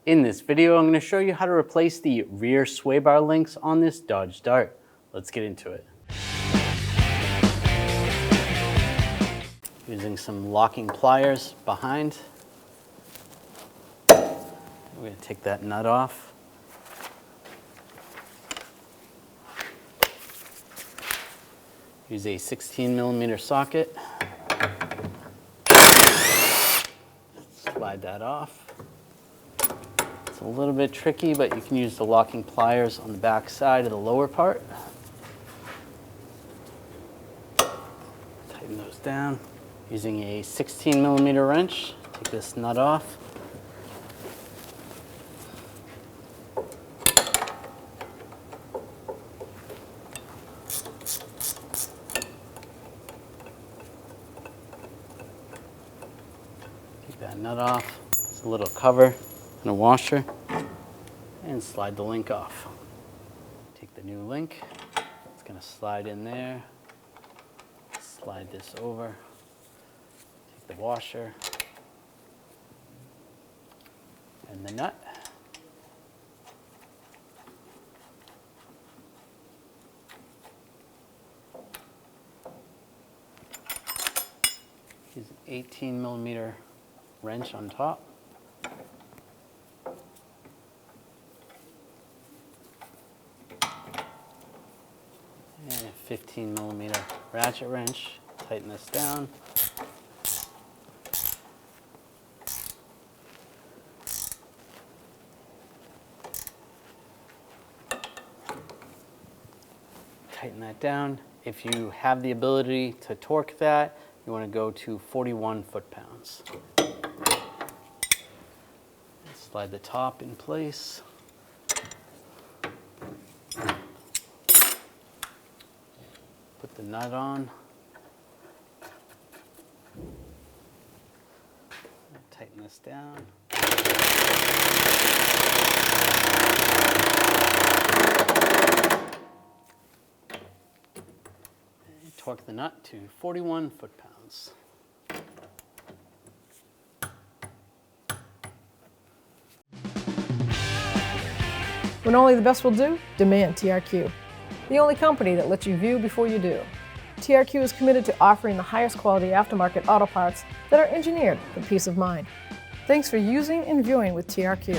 In this video, I'm going to show you how to replace the rear sway bar links on this Dodge Dart. Let's get into it. Using some locking pliers behind. We're going to take that nut off. Use a 16mm socket. Slide that off. It's a little bit tricky, but you can use the locking pliers on the back side of the lower part. Tighten those down. Using a 16mm wrench, take this nut off. Take that nut off. It's a little cover and a washer, and slide the link off. Take the new link, it's going to slide in there, slide this over, take the washer and the nut. Use an 18mm wrench on top. And a 15mm ratchet wrench. Tighten this down. Tighten that down. If you have the ability to torque that, you want to go to 41 foot-pounds. Slide the top in place. Put the nut on. Tighten this down. And torque the nut to 41 foot-pounds. When only the best will do, demand TRQ. The only company that lets you view before you do. TRQ is committed to offering the highest quality aftermarket auto parts that are engineered for peace of mind. Thanks for using and viewing with TRQ.